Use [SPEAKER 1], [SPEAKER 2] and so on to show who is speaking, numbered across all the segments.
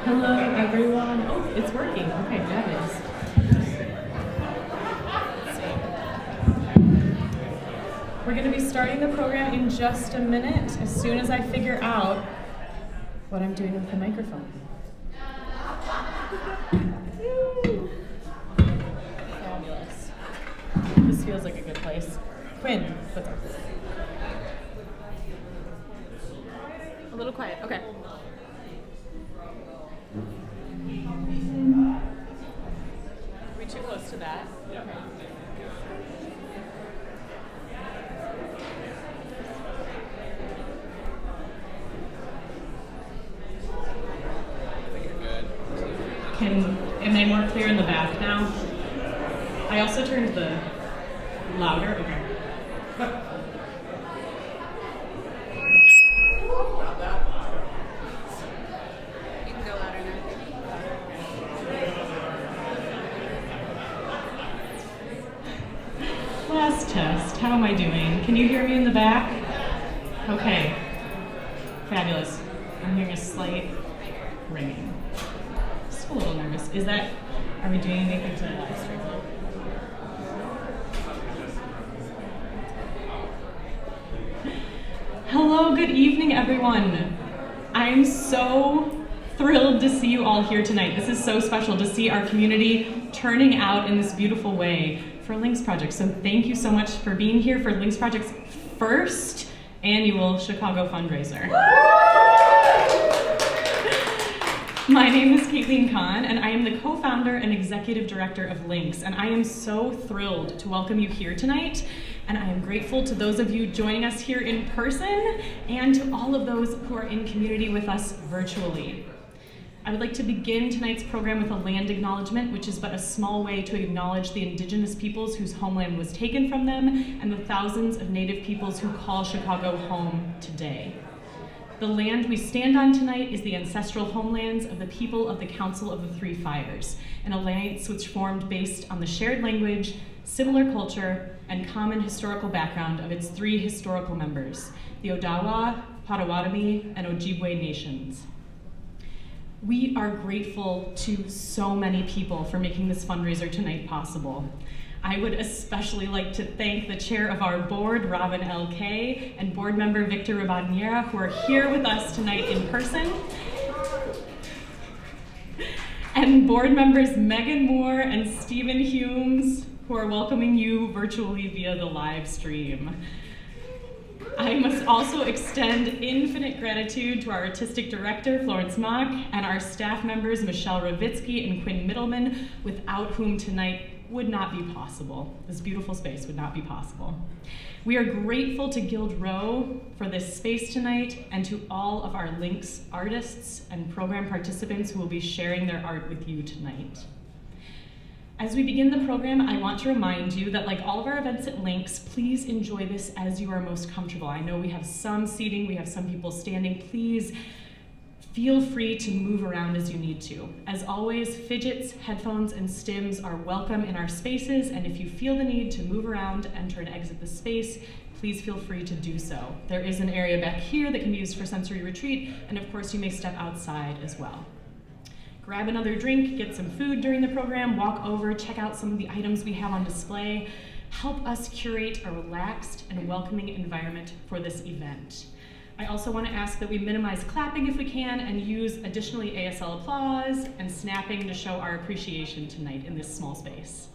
[SPEAKER 1] Hello, everyone. Oh, it's working. Okay, that is. Let's see. We're going to be starting the program in just a minute, as soon as I figure out what I'm doing with the microphone. Fabulous. This feels like a good place. Quinn, what's up? A little quiet. Okay. Are we too close to that? Yeah. Okay. Am I more clear in the back now? I also turned the louder. Okay.
[SPEAKER 2] You can go louder now.
[SPEAKER 1] Last test. How am I doing? Can you hear me in the back? Okay. Fabulous. I'm hearing a slight ringing. Just a little nervous. Are we doing anything to the live stream? Hello, good evening, everyone. I'm so thrilled to see you all here tonight. This is so special to see our community turning out in this beautiful way for LYNX Project. So thank you so much for being here for LYNX Project's first annual Chicago fundraiser. My name is Caitlin Kahn, and I am the co-founder and executive director of LYNX, and I am so thrilled to welcome you here tonight, and I am grateful to those of you joining us here in person, and to all of those who are in community with us virtually. I would like to begin tonight's program with a land acknowledgement, which is but a small way to acknowledge the indigenous peoples whose homeland was taken from them, and the thousands of Native peoples who call Chicago home today. The land we stand on tonight is the ancestral homelands of the people of the Council of the Three Fires, an alliance which formed based on the shared language, similar culture, and common historical background of its three historical members, the Odawa, Potawatomi, and Ojibwe nations. We are grateful to so many people for making this fundraiser tonight possible. I would especially like to thank the chair of our board, Robin L.K., and board member Victor Ribadeneira, who are here with us tonight in person. And board members Megan Moore and Stephen Humes, who are welcoming you virtually via the live stream. I must also extend infinite gratitude to our artistic director, Florence Mock, and our staff members, Michelle Ravitsky and Quinn Middleman, without whom tonight would not be possible. This beautiful space would not be possible. We are grateful to Guild Row for this space tonight, and to all of our LYNX artists and program participants who will be sharing their art with you tonight. As we begin the program, I want to remind you that like all of our events at LYNX, please enjoy this as you are most comfortable. I know we have some seating, we have some people standing. Please feel free to move around as you need to. As always, fidgets, headphones, and stims are welcome in our spaces, and if you feel the need to move around, enter and exit the space, please feel free to do so. There is an area back here that can be used for sensory retreat, and of course you may step outside as well. Grab another drink, get some food during the program, walk over, check out some of the items we have on display. Help us curate a relaxed and welcoming environment for this event. I also want to ask that we minimize clapping if we can, and use additionally ASL applause and snapping to show our appreciation tonight in this small space.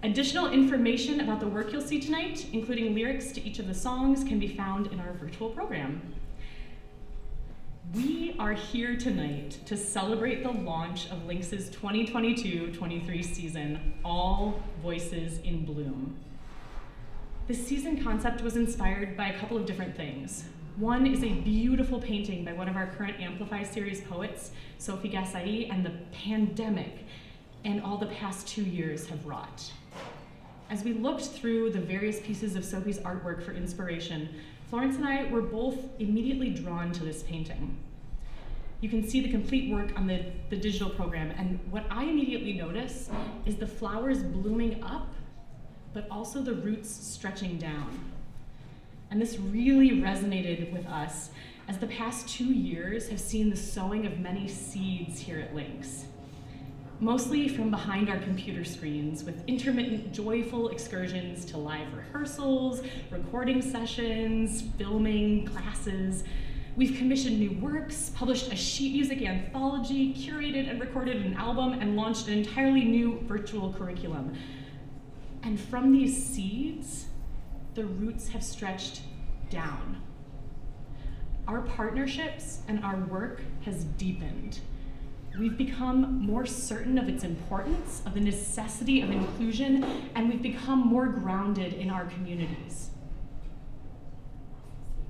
[SPEAKER 1] Additional information about the work you'll see tonight, including lyrics to each of the songs, can be found in our virtual program. We are here tonight to celebrate the launch of LYNX's 2022-23 season, All Voices in Bloom. This season concept was inspired by a couple of different things. One is a beautiful painting by one of our current Amplify series poets, Sophie Gassai, and the pandemic and all the past 2 years have wrought. As we looked through the various pieces of Sophie's artwork for inspiration, Florence and I were both immediately drawn to this painting. You can see the complete work on the digital program, and what I immediately notice is the flowers blooming up, but also the roots stretching down. And this really resonated with us as the past 2 years have seen the sowing of many seeds here at LYNX. Mostly from behind our computer screens, with intermittent joyful excursions to live rehearsals, recording sessions, filming, classes. We've commissioned new works, published a sheet music anthology, curated and recorded an album, and launched an entirely new virtual curriculum. And from these seeds, the roots have stretched down. Our partnerships and our work has deepened. We've become more certain of its importance, of the necessity of inclusion, and we've become more grounded in our communities.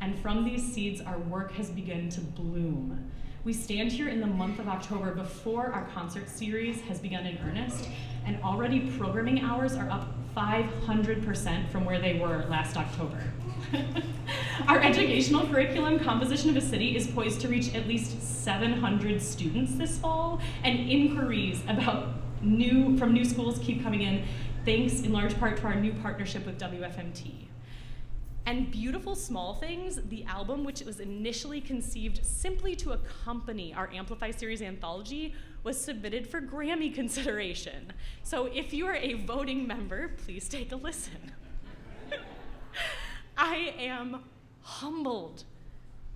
[SPEAKER 1] And from these seeds, our work has begun to bloom. We stand here in the month of October before our concert series has begun in earnest, and already programming hours are up 500% from where they were last October. Our educational curriculum, Composition of a City, is poised to reach at least 700 students this fall, and inquiries from new schools keep coming in, thanks in large part to our new partnership with WFMT. And Beautiful Small Things, the album which was initially conceived simply to accompany our Amplify Series anthology, was submitted for Grammy consideration. So if you are a voting member, please take a listen. I am humbled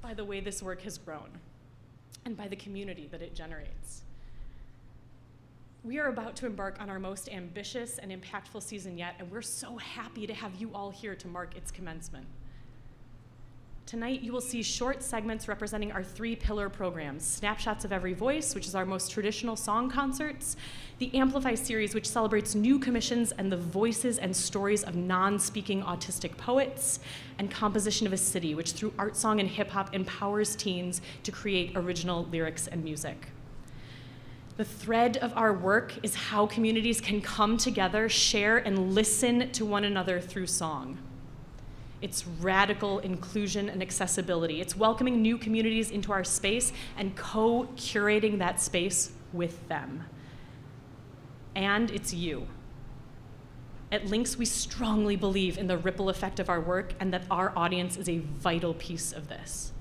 [SPEAKER 1] by the way this work has grown and by the community that it generates. We are about to embark on our most ambitious and impactful season yet, and we're so happy to have you all here to mark its commencement. Tonight, you will see short segments representing our 3 pillar programs: Snapshots of Every Voice, which is our most traditional song concerts; the Amplify series, which celebrates new commissions and the voices and stories of non-speaking autistic poets; and Composition of a City, which through art, song, and hip hop empowers teens to create original lyrics and music. The thread of our work is how communities can come together, share, and listen to one another through song. It's radical inclusion and accessibility. It's welcoming new communities into our space and co-curating that space with them. And it's you. At LYNX, we strongly believe in the ripple effect of our work and that our audience is a vital piece of this.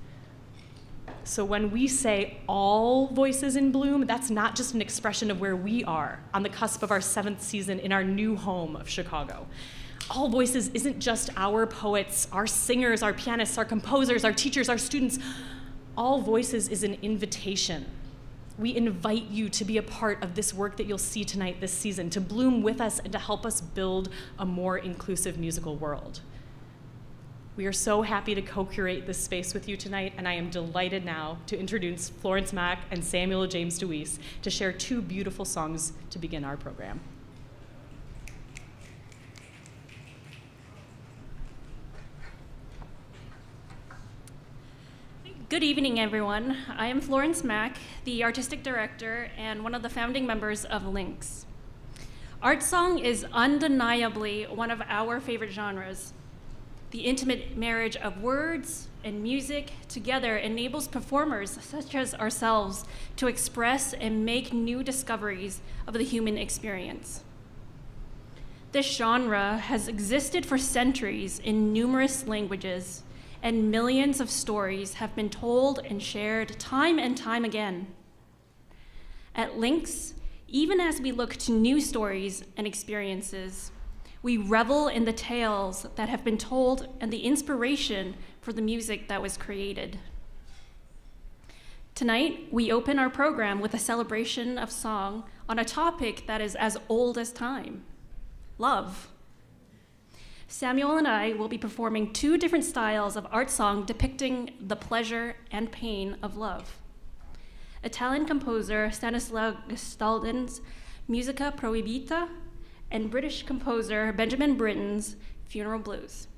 [SPEAKER 1] So when we say all voices in bloom, that's not just an expression of where we are on the cusp of our 7th season in our new home of Chicago. All voices isn't just our poets, our singers, our pianists, our composers, our teachers, our students. All voices is an invitation. We invite you to be a part of this work that you'll see tonight this season, to bloom with us and to help us build a more inclusive musical world. We are so happy to co-curate this space with you tonight, and I am delighted now to introduce Florence Mack and Samuel James DeWeese to share 2 beautiful songs to begin our program.
[SPEAKER 3] Good evening, everyone. I am Florence Mack, the artistic director and one of the founding members of LYNX. Art song is undeniably one of our favorite genres. The intimate marriage of words and music together enables performers such as ourselves to express and make new discoveries of the human experience. This genre has existed for centuries in numerous languages, and millions of stories have been told and shared time and time again. At LYNX, even as we look to new stories and experiences, we revel in the tales that have been told and the inspiration for the music that was created. Tonight, we open our program with a celebration of song on a topic that is as old as time: love. Samuel and I will be performing 2 different styles of art song depicting the pleasure and pain of love. Italian composer Stanislaw Gustaldin's Musica Proibita and British composer Benjamin Britten's Funeral Blues.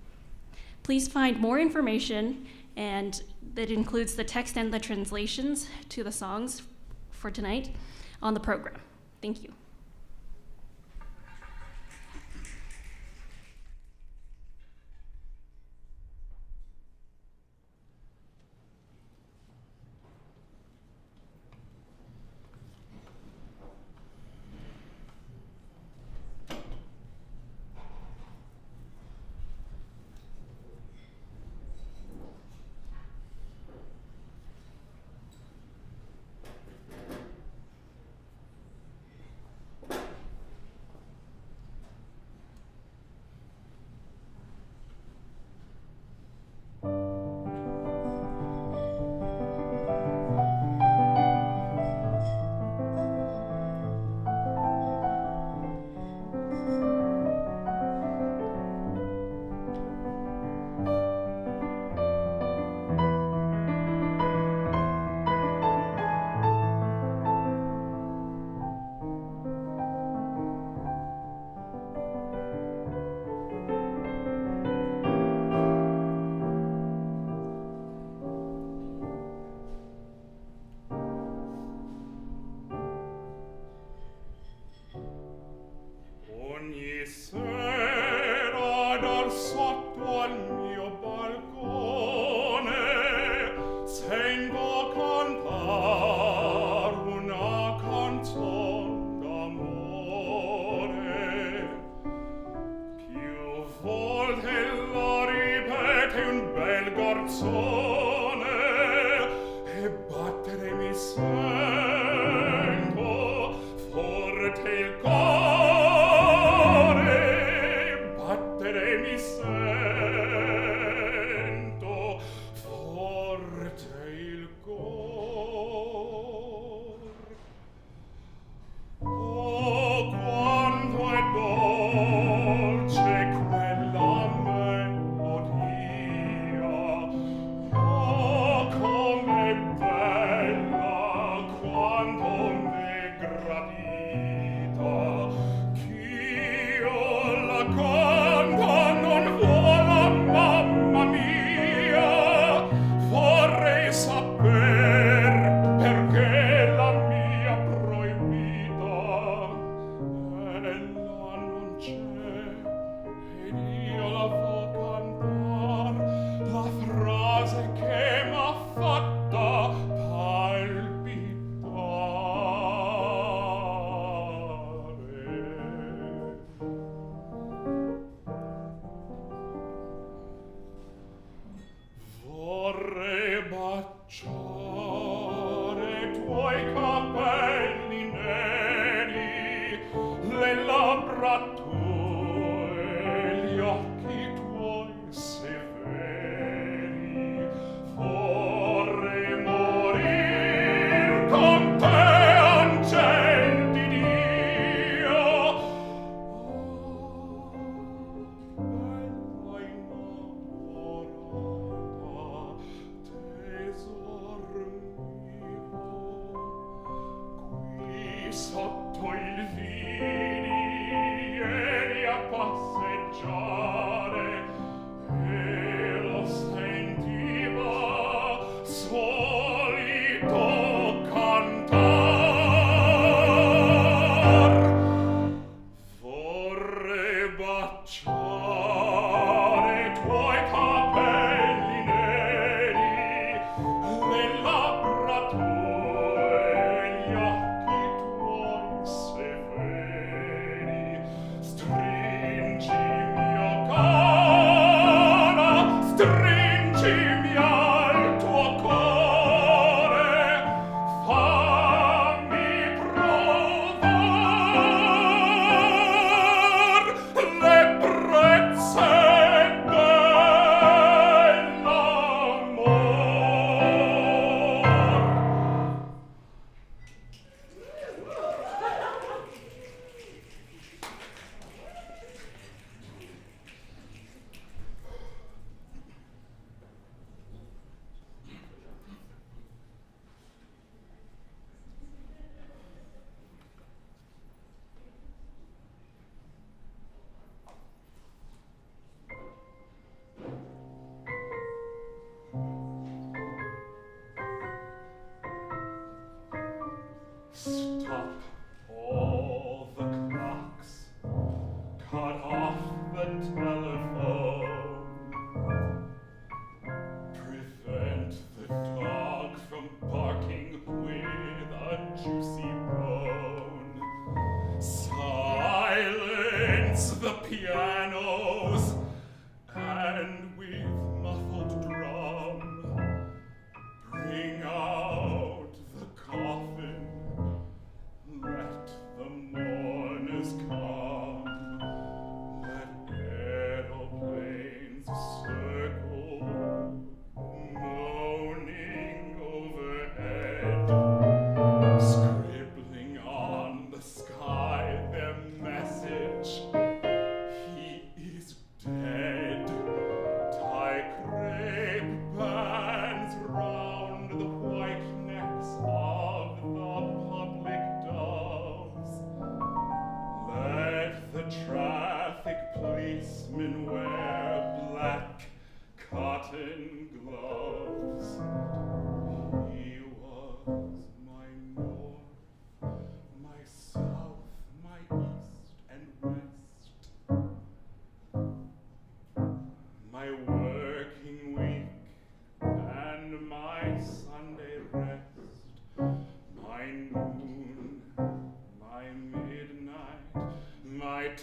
[SPEAKER 3] Please find more information, and that includes the text and the translations to the songs for tonight, on the program. Thank you.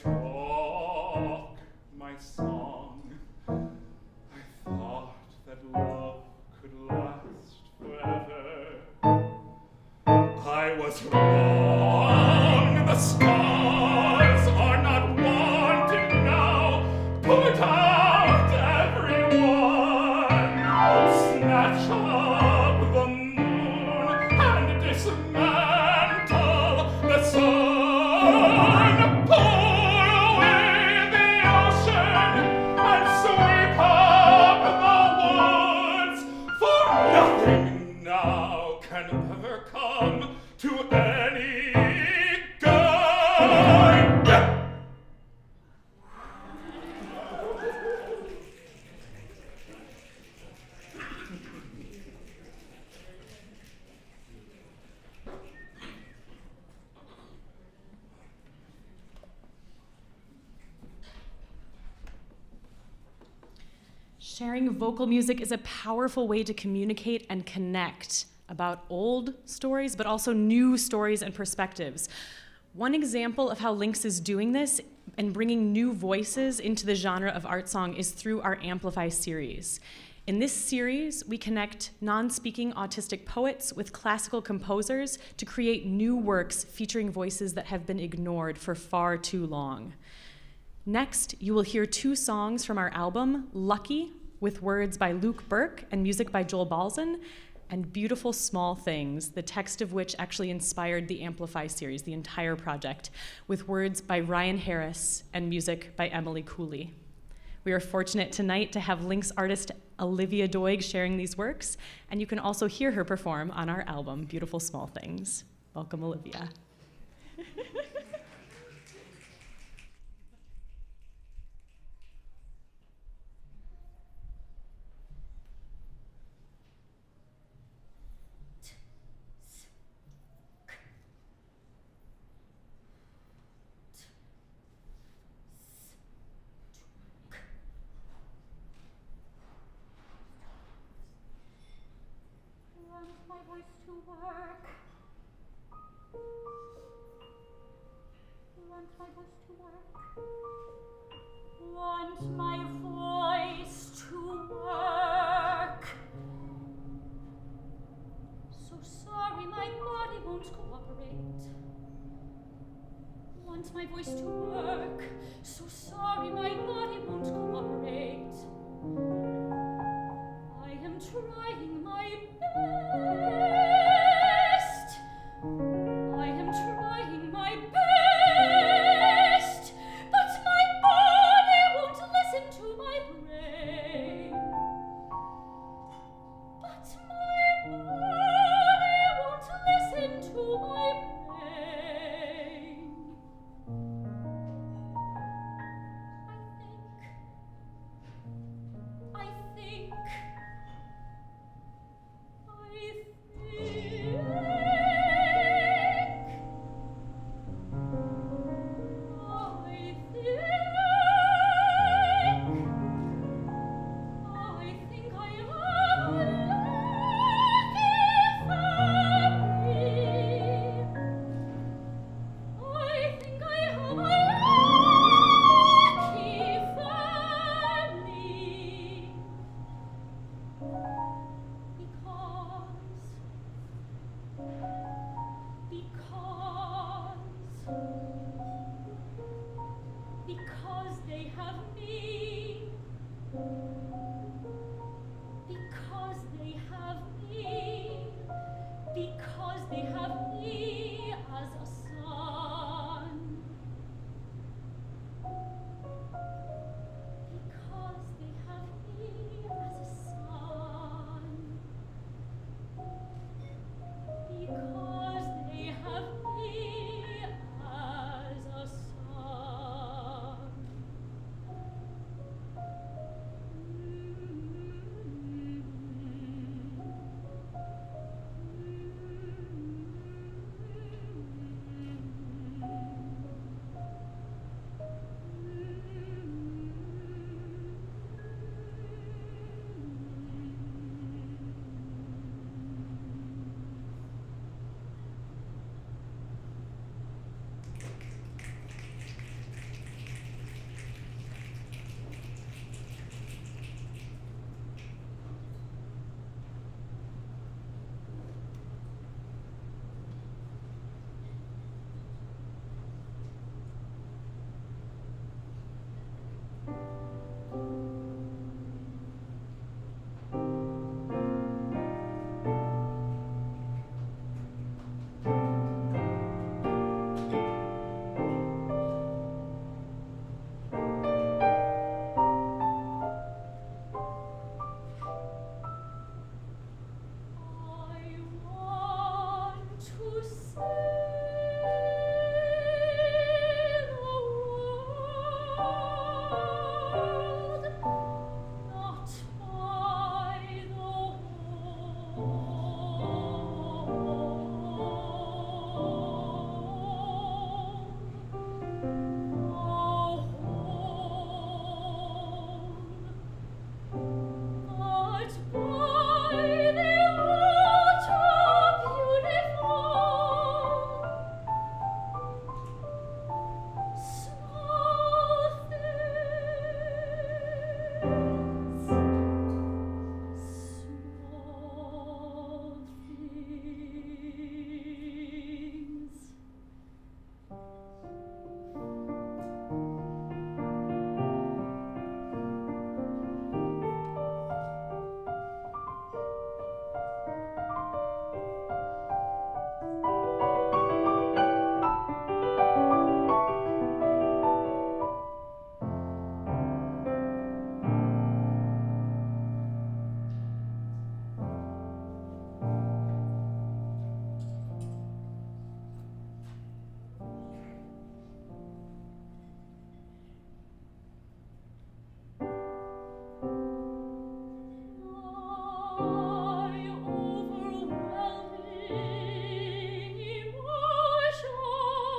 [SPEAKER 4] talk, my song. I thought that love I was wrong. The stars are not wanting now. Put out everyone. Snatch up the moon and dismantle the sun. Pour away the ocean and sweep up the woods. For nothing now can ever come to any good.
[SPEAKER 1] Sharing vocal music is a powerful way to communicate and connect about old stories, but also new stories and perspectives. One example of how LYNX is doing this and bringing new voices into the genre of art song is through our Amplify series. In this series, we connect non-speaking autistic poets with classical composers to create new works featuring voices that have been ignored for far too long. Next, you will hear 2 songs from our album, Lucky, with words by Luke Burke and music by Joel Balzan, and Beautiful Small Things, the text of which actually inspired the Amplify series, the entire project, with words by Ryan Harris and music by Emily Cooley. We are fortunate tonight to have LYNX artist Olivia Doig sharing these works, and you can also hear her perform on our album, Beautiful Small Things. Welcome, Olivia.
[SPEAKER 5] My voice to work. Want my voice to work. Want my voice to work. So sorry my body won't cooperate. Want my voice to work. So sorry my body won't cooperate. I am trying my best. I am trying my best. But my body won't listen to my brain. But my body won't listen to my brain. I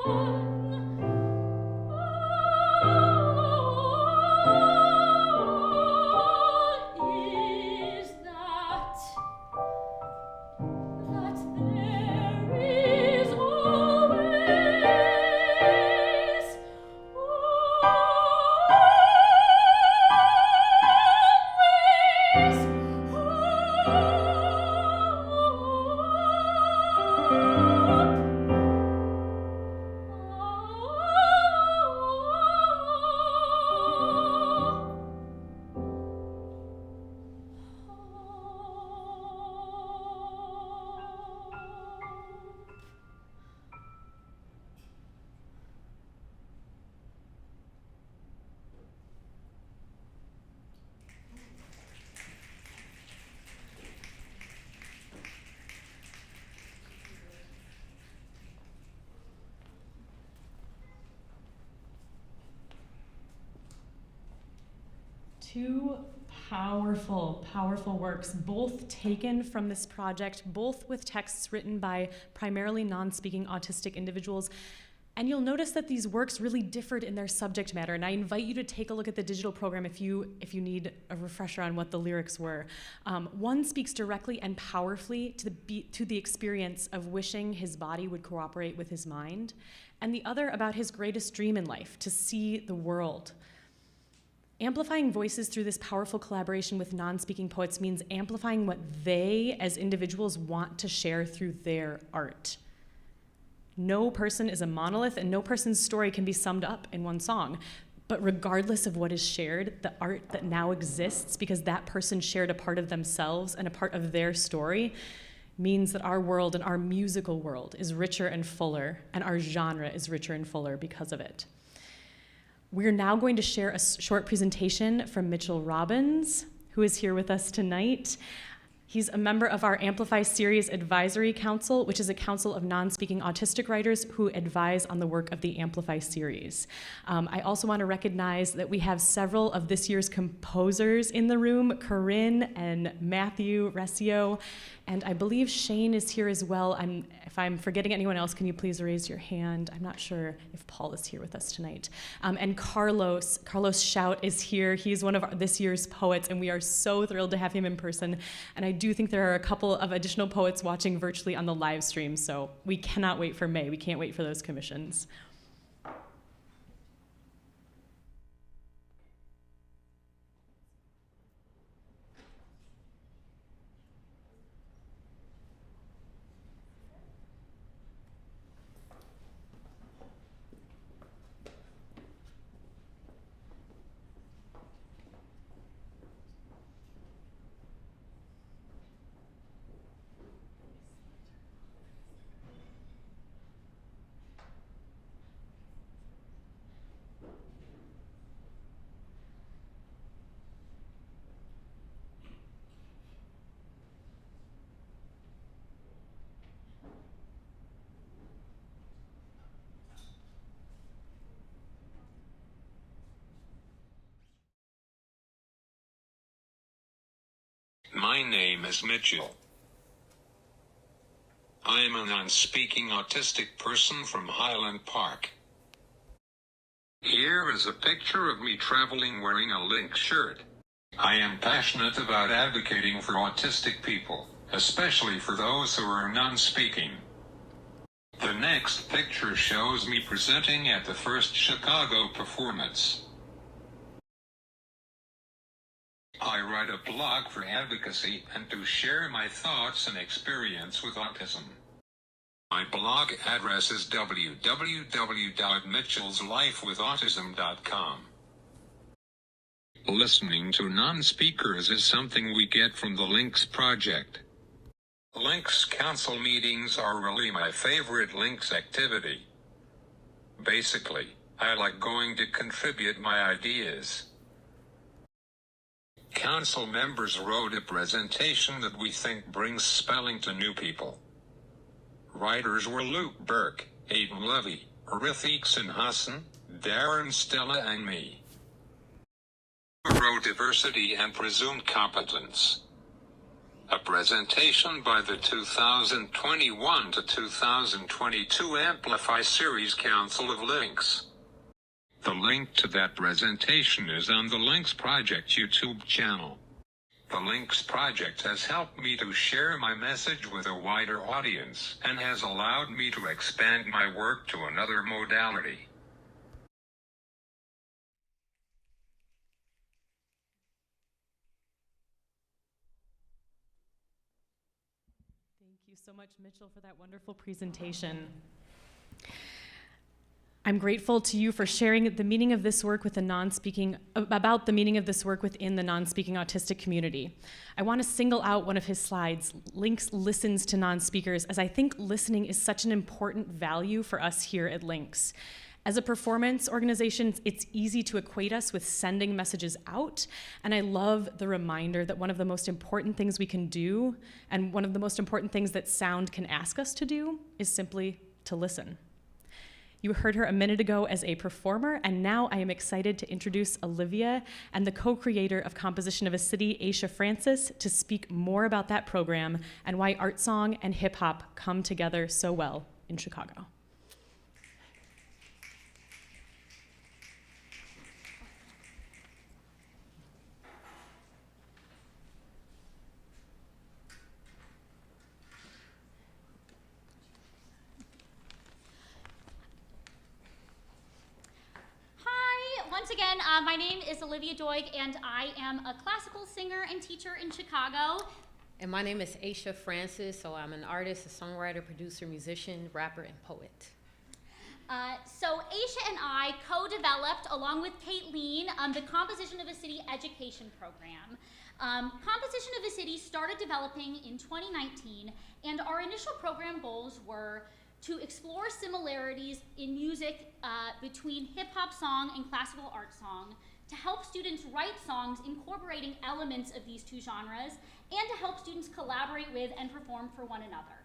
[SPEAKER 5] Is that there is always,
[SPEAKER 1] Two powerful, powerful works, both taken from this project, both with texts written by primarily non-speaking autistic individuals. And you'll notice that these works really differed in their subject matter. And I invite you to take a look at the digital program if you need a refresher on what the lyrics were. One speaks directly and powerfully to the experience of wishing his body would cooperate with his mind, and the other about his greatest dream in life, to see the world. Amplifying voices through this powerful collaboration with non-speaking poets means amplifying what they, as individuals, want to share through their art. No person is a monolith, and no person's story can be summed up in one song. But regardless of what is shared, the art that now exists because that person shared a part of themselves and a part of their story means that our world and our musical world is richer and fuller, and our genre is richer and fuller because of it. We're now going to share a short presentation from Mitchell Robbins, who is here with us tonight. He's a member of our Amplify Series Advisory Council, which is a council of non-speaking autistic writers who advise on the work of the Amplify series. I also want to recognize that we have several of this year's composers in the room, Corinne and Matthew Resio, and I believe Shane is here as well. If I'm forgetting anyone else, can you please raise your hand? I'm not sure if Paul is here with us tonight. And Carlos Shout is here. He's one of this year's poets, and we are so thrilled to have him in person. And I do think there are a couple of additional poets watching virtually on the live stream, so we cannot wait for May. We can't wait for those commissions.
[SPEAKER 6] My name is Mitchell. I am a non-speaking autistic person from Highland Park. Here is a picture of me traveling wearing a LYNX shirt. I am passionate about advocating for autistic people, especially for those who are non-speaking. The next picture shows me presenting at the first Chicago performance. I write a blog for advocacy and to share my thoughts and experience with autism. My blog address is www.mitchellslifewithautism.com. Listening to non-speakers is something we get from the LYNX project. LYNX council meetings are really my favorite LYNX activity. Basically, I like going to contribute my ideas. Council members wrote a presentation that we think brings spelling to new people. Writers were Luke Burke, Aidan Levy, Rithikson Hassan, Darren Stella and me. We wrote diversity and presumed competence. A presentation by the 2021 to 2022 Amplify Series Council of LYNX. The link to that presentation is on the LYNX Project YouTube channel. The LYNX Project has helped me to share my message with a wider audience and has allowed me to expand my work to another modality.
[SPEAKER 1] Thank you so much, Mitchell, for that wonderful presentation. I'm grateful to you for sharing the meaning of this work with the about the meaning of this work within the non-speaking autistic community. I want to single out one of his slides, LYNX listens to non-speakers, as I think listening is such an important value for us here at LYNX. As a performance organization, it's easy to equate us with sending messages out, and I love the reminder that one of the most important things we can do, and one of the most important things that sound can ask us to do, is simply to listen. You heard her a minute ago as a performer, and now I am excited to introduce Olivia and the co-creator of Composition of a City, Aisha Francis, to speak more about that program and why art song and hip hop come together so well in Chicago.
[SPEAKER 7] Once again, my name is Olivia Doig, and I am a classical singer and teacher in Chicago.
[SPEAKER 8] And my name is Aisha Francis, so I'm an artist, a songwriter, producer, musician, rapper, and poet.
[SPEAKER 7] So Aisha and I co-developed, along with Kate-Lean, the Composition of a City education program. Composition of a City started developing in 2019, and our initial program goals were to explore similarities in music between hip-hop song and classical art song, to help students write songs incorporating elements of these two genres, and to help students collaborate with and perform for one another.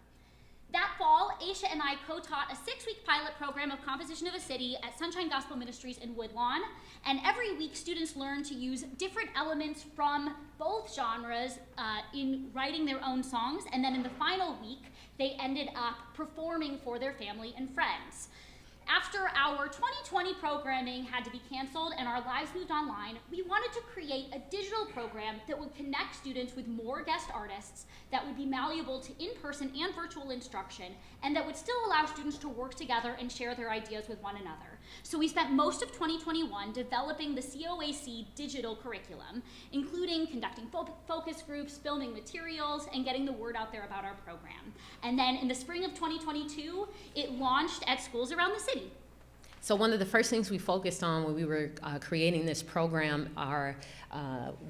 [SPEAKER 7] That fall, Aisha and I co-taught a 6-week pilot program of Composition of a City at Sunshine Gospel Ministries in Woodlawn, and every week students learned to use different elements from both genres in writing their own songs, and then in the final week, they ended up performing for their family and friends. After our 2020 programming had to be canceled and our lives moved online, we wanted to create a digital program that would connect students with more guest artists, that would be malleable to in-person and virtual instruction, and that would still allow students to work together and share their ideas with one another. So we spent most of 2021 developing the COAC digital curriculum, including conducting focus groups, filming materials, and getting the word out there about our program. And then in the spring of 2022, it launched at schools around the city.
[SPEAKER 8] So one of the first things we focused on when we were creating this program are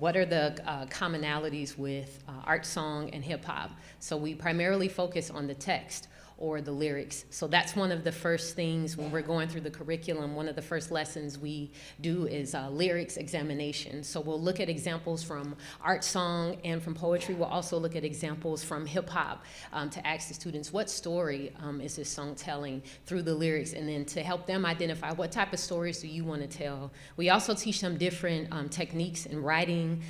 [SPEAKER 8] what are the commonalities with art song and hip hop. So we primarily focus on the text or the lyrics. So that's one of the first things when we're going through the curriculum. One of the first lessons we do is lyrics examination. So we'll look at examples from art song and from poetry. We'll also look at examples from hip hop to ask the students, what story is this song telling through the lyrics, and then to help them identify what type of stories do you want to tell. We also teach them different techniques in writing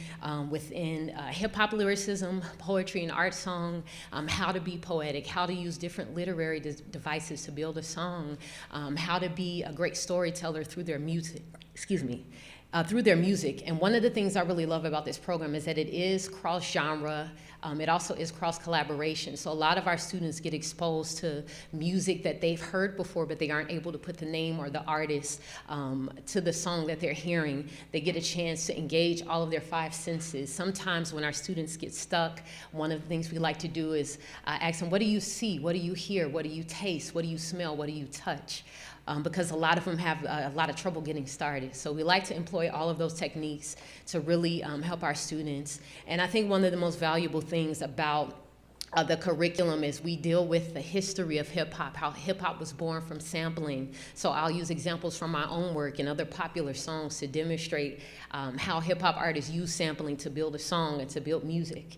[SPEAKER 8] within hip hop lyricism, poetry and art song, how to be poetic, how to use different literary devices to build a song, how to be a great storyteller through their music, through their music. And one of the things I really love about this program is that it is cross-genre. It also is cross-collaboration. So a lot of our students get exposed to music that they've heard before, but they aren't able to put the name or the artist to the song that they're hearing. They get a chance to engage all of their 5 senses. Sometimes when our students get stuck, one of the things we like to do is ask them, what do you see? What do you hear? What do you taste? What do you smell? What do you touch? Because a lot of them have a lot of trouble getting started. So we like to employ all of those techniques to really help our students. And I think one of the most valuable things about the curriculum is we deal with the history of hip hop, how hip hop was born from sampling. So I'll use examples from my own work and other popular songs to demonstrate how hip hop artists use sampling to build a song and to build music.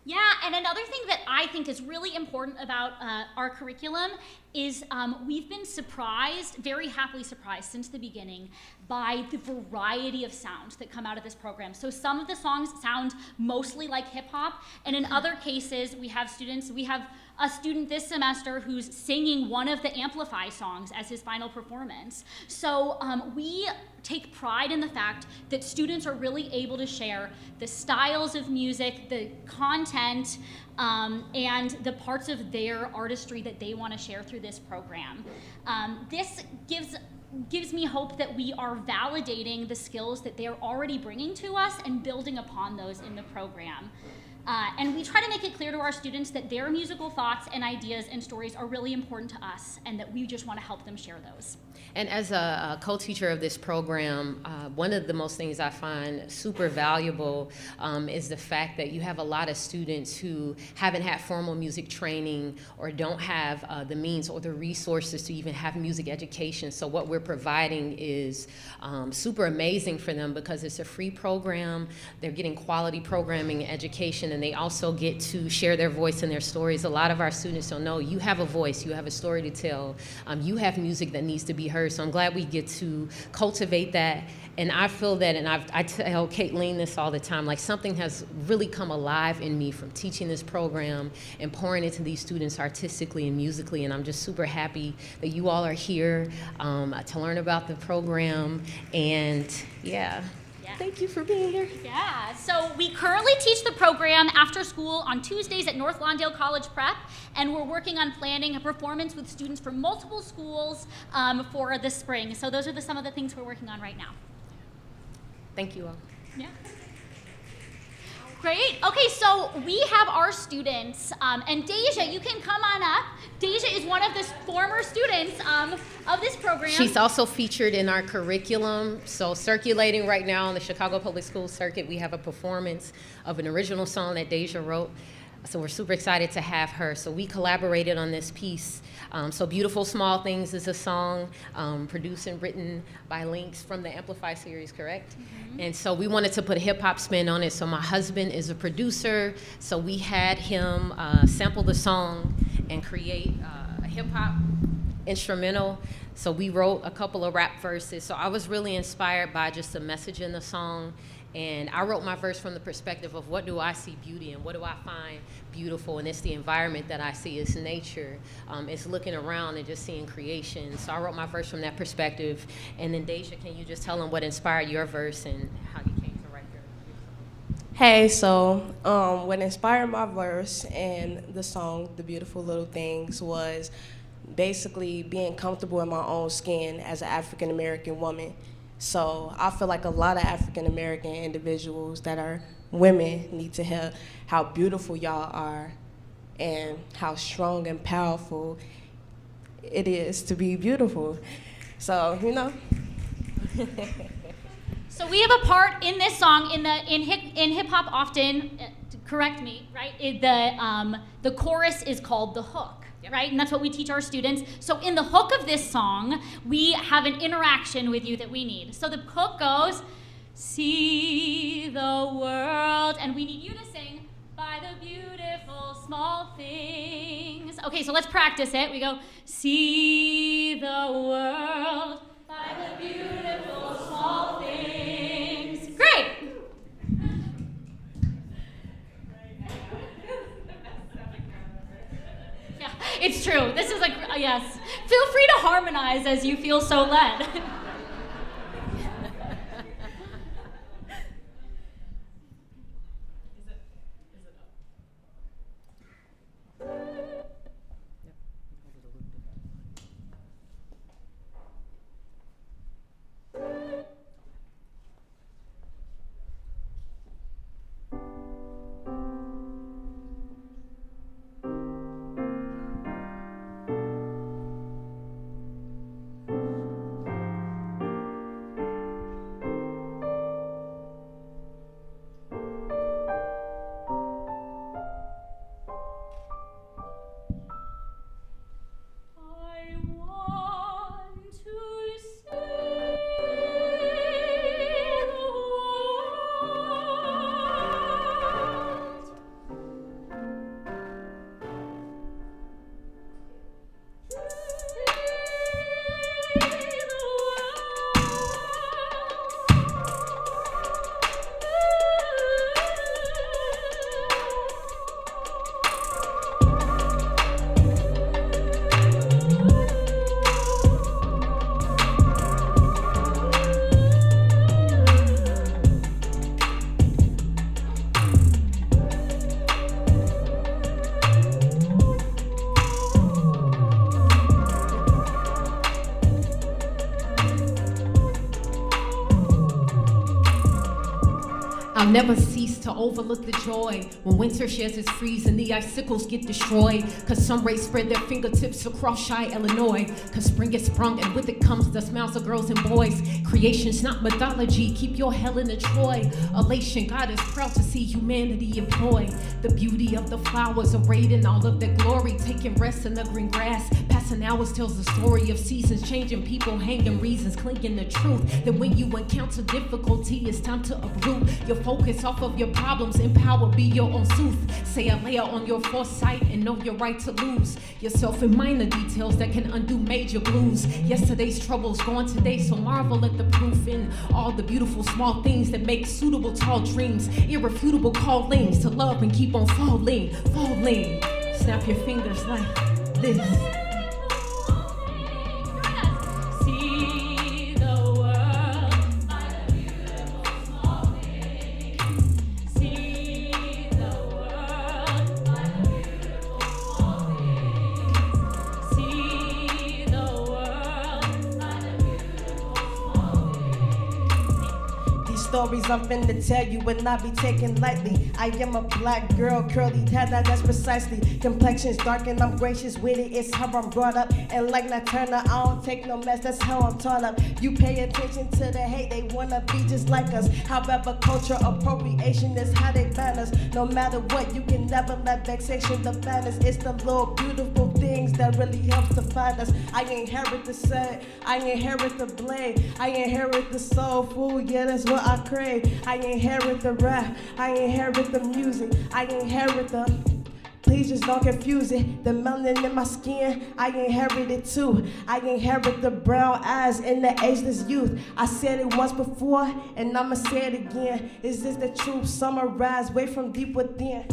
[SPEAKER 7] Yeah, and another thing that I think is really important about our curriculum is we've been surprised, very happily surprised since the beginning, by the variety of sounds that come out of this program. So some of the songs sound mostly like hip hop, and in other cases we have a student this semester who's singing one of the Amplify songs as his final performance. So we take pride in the fact that students are really able to share the styles of music, the content, and the parts of their artistry that they want to share through this program. This gives me hope that we are validating the skills that they're already bringing to us and building upon those in the program. And we try to make it clear to our students that their musical thoughts and ideas and stories are really important to us, and that we just want to help them share those.
[SPEAKER 8] And as a co-teacher of this program, one of the most things I find super valuable is the fact that you have a lot of students who haven't had formal music training or don't have the means or the resources to even have music education. So what we're providing is super amazing for them because it's a free program. They're getting quality programming and education, and they also get to share their voice and their stories. A lot of our students don't know you have a voice, you have a story to tell, you have music that needs to be heard. So I'm glad we get to cultivate that. And I feel that, and I tell Caitlin this all the time, like something has really come alive in me from teaching this program and pouring into these students artistically and musically. And I'm just super happy that you all are here to learn about the program. And yeah. Thank you for being here.
[SPEAKER 7] Yeah, so we currently teach the program after school on Tuesdays at North Lawndale College Prep, and we're working on planning a performance with students from multiple schools for the spring. So those are some of the things we're working on right now.
[SPEAKER 8] Thank you all.
[SPEAKER 7] Yeah. Great. Okay, so we have our students, and Deja, you can come on up. Deja is one of the former students of this program.
[SPEAKER 8] She's also featured in our curriculum. So circulating right now on the Chicago Public Schools circuit, we have a performance of an original song that Deja wrote. So we're super excited to have her. So we collaborated on this piece. So Beautiful Small Things is a song produced and written by LYNX from the Amplify series, correct? Mm-hmm. And so we wanted to put a hip hop spin on it. So my husband is a producer. So we had him sample the song and create a hip hop instrumental. So we wrote a couple of rap verses. So I was really inspired by just the message in the song. And I wrote my verse from the perspective of what do I see beauty and what do I find beautiful, and it's the environment that I see, it's nature, it's looking around and just seeing creation. So I wrote my verse from that perspective. And then Deja, can you just tell them what inspired your verse and how you came to write your song?
[SPEAKER 9] Hey, so what inspired my verse and the song, The Beautiful Little Things, was basically being comfortable in my own skin as an African American woman. So I feel like a lot of African American individuals that are women need to hear how beautiful y'all are and how strong and powerful it is to be beautiful. So, you know.
[SPEAKER 7] So we have a part in this song in hip hop often, correct me, right? The chorus is called the hook. Right? And that's what we teach our students. So in the hook of this song, we have an interaction with you that we need. So the hook goes, see the world, and we need you to sing, by the beautiful small things. Okay, so let's practice it. We go, see the world, by the beautiful small things. Great. It's true. This is like, yes. Feel free to harmonize as you feel so led.
[SPEAKER 8] I'll never cease to overlook the joy when winter shares its freeze and the icicles get destroyed. Cause some rays spread their fingertips across shy Illinois. Cause spring is sprung and with it comes the smiles of girls and boys. Creation's not mythology, keep your Helen of Troy. Elation, God is proud to see humanity employ. The beauty of the flowers arrayed in all of their glory. Taking rest in the green grass, passing hours tells the story of seasons changing, people hanging, reasons clinging the truth. That when you encounter difficulty, it's time to uproot your focus off of your problems, empower, be your own sooth. Say a layer on your foresight and know your right to lose yourself in minor details that can undo major blues. Yesterday's troubles gone today, so marvel at the proof in all the beautiful small things that make suitable tall dreams. Irrefutable callings to love and keep on falling, falling. Snap your fingers like this.
[SPEAKER 9] Stories I'm finna tell you will not be taken lightly. I am a black girl, curly hair, that's precisely. Complexion's dark and I'm gracious with it, it's how I'm brought up. And like Nat Turner, I don't take no mess, that's how I'm taught up. You pay attention to the hate, they wanna be just like us. However, culture appropriation is how they ban us. No matter what, you can never let vexation define us. It's the little beautiful things that really helps to find us. I inherit the set, I inherit the blade, I inherit the soul food, yeah, that's what I crave. I inherit the rap, I inherit the music, I inherit the, please just don't confuse it. The melanin in my skin, I inherit it too. I inherit the brown eyes and the ageless youth. I said it once before, and I'ma say it again. Is this the truth? Summarize way from deep within.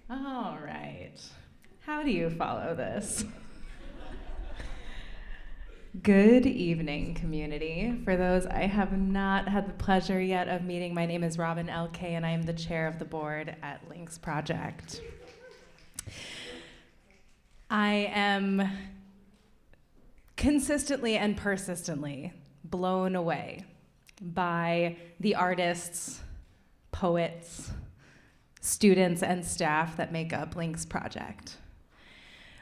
[SPEAKER 1] All right. How do you follow this? Good evening, community. For those I have not had the pleasure yet of meeting, my name is Robin LK, and I am the chair of the board at LYNX Project. I am consistently and persistently blown away by the artists, poets, students, and staff that make up LYNX Project.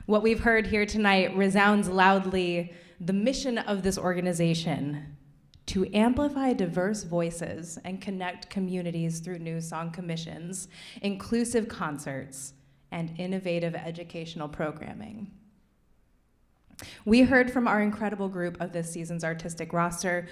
[SPEAKER 1] What we've heard here tonight resounds loudly the mission of this organization: to amplify diverse voices and connect communities through new song commissions, inclusive concerts, and innovative educational programming. We heard from our incredible group of this season's artistic roster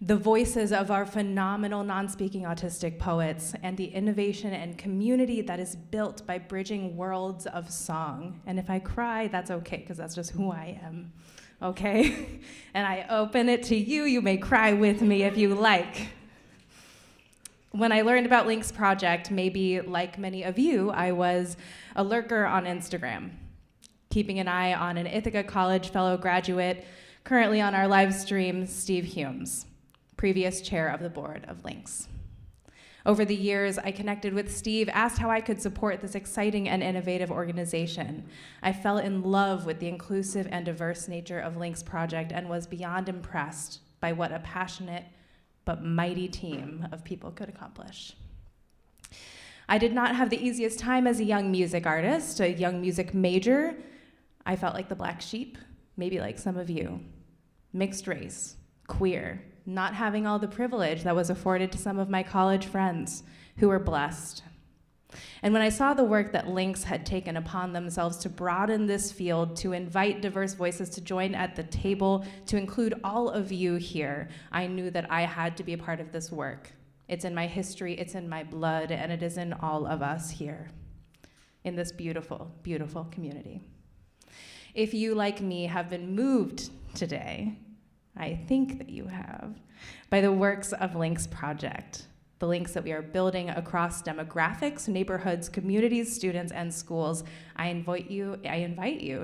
[SPEAKER 1] the voices of our phenomenal non-speaking autistic poets and the innovation and community that is built by bridging worlds of song. And if I cry, that's okay, because that's just who I am, okay? And I open it to you. You may cry with me if you like. When I learned about LYNX Project, maybe like many of you, I was a lurker on Instagram, keeping an eye on an Ithaca College fellow graduate, currently on our live stream, Steve Humes, previous chair of the board of LYNX. Over the years, I connected with Steve, asked how I could support this exciting and innovative organization. I fell in love with the inclusive and diverse nature of LYNX Project and was beyond impressed by what a passionate but mighty team of people could accomplish. I did not have the easiest time as a young music artist, a young music major. I felt like the black sheep, maybe like some of you. Mixed race, queer, not having all the privilege that was afforded to some of my college friends who were blessed. And when I saw the work that LYNX had taken upon themselves to broaden this field, to invite diverse voices to join at the table, to include all of you here, I knew that I had to be a part of this work.
[SPEAKER 10] It's in my history, it's in my blood, and it is in all of us here in this beautiful, beautiful community. If you, like me, have been moved today, I think that you have, by the works of LYNX Project, the links that we are building across demographics, neighborhoods, communities, students, and schools, I invite you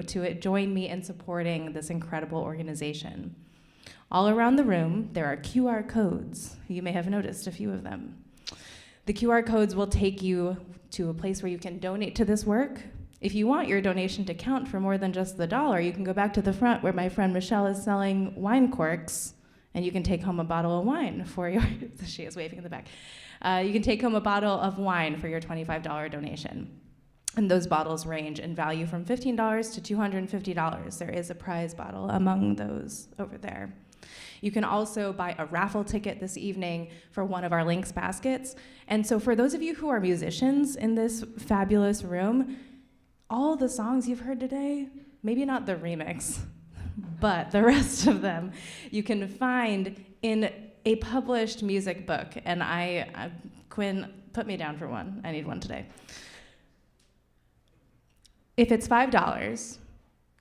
[SPEAKER 10] to join me in supporting this incredible organization. All around the room, there are QR codes. You may have noticed a few of them. The QR codes will take you to a place where you can donate to this work. If you want your donation to count for more than just the dollar, you can go back to the front where my friend Michelle is selling wine corks, and you can take home a bottle of wine for your, she is waving in the back. You can take home a bottle of wine for your $25 donation. And those bottles range in value from $15 to $250. There is a prize bottle among those over there. You can also buy a raffle ticket this evening for one of our LYNX baskets. And so for those of you who are musicians in this fabulous room, all the songs you've heard today, maybe not the remix, but the rest of them, you can find in a published music book. And Quinn, put me down for one. I need one today. If it's $5,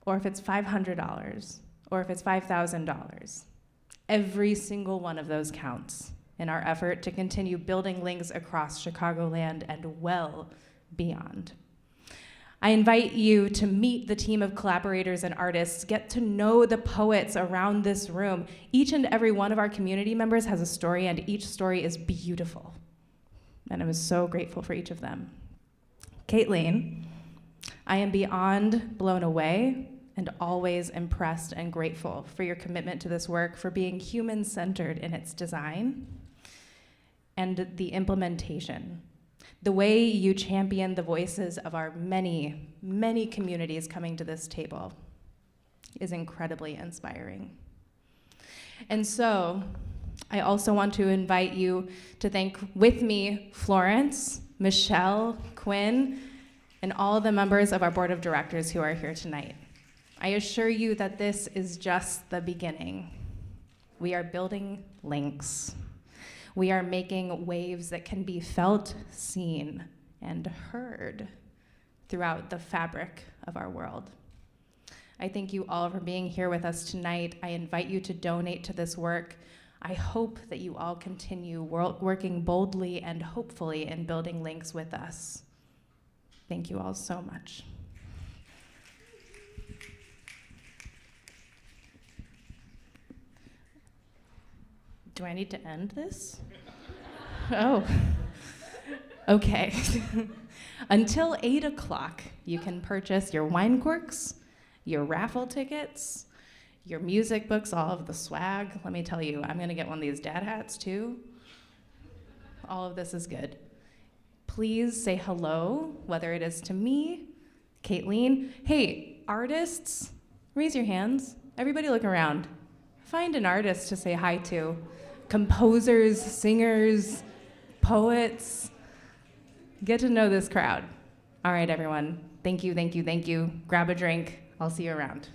[SPEAKER 10] or if it's $500, or if it's $5,000, every single one of those counts in our effort to continue building LYNX across Chicagoland and well beyond. I invite you to meet the team of collaborators and artists, get to know the poets around this room. Each and every one of our community members has a story, and each story is beautiful. And I'm so grateful for each of them. Caitlin, I am beyond blown away and always impressed and grateful for your commitment to this work, for being human-centered in its design and the implementation. The way you champion the voices of our many, many communities coming to this table is incredibly inspiring. And so, I also want to invite you to thank with me Florence, Michelle, Quinn, and all the members of our board of directors who are here tonight. I assure you that this is just the beginning. We are building LYNX. We are making waves that can be felt, seen, and heard throughout the fabric of our world. I thank you all for being here with us tonight. I invite you to donate to this work. I hope that you all continue working boldly and hopefully in building LYNX with us. Thank you all so much. Do I need to end this? Oh, okay. Until 8 o'clock, you can purchase your wine corks, your raffle tickets, your music books, all of the swag. Let me tell you, I'm gonna get one of these dad hats too. All of this is good. Please say hello, whether it is to me, Caitlin. Hey, artists, raise your hands. Everybody look around. Find an artist to say hi to. Composers, singers, poets. Get to know this crowd. All right, everyone. Thank you, thank you, thank you. Grab a drink. I'll see you around.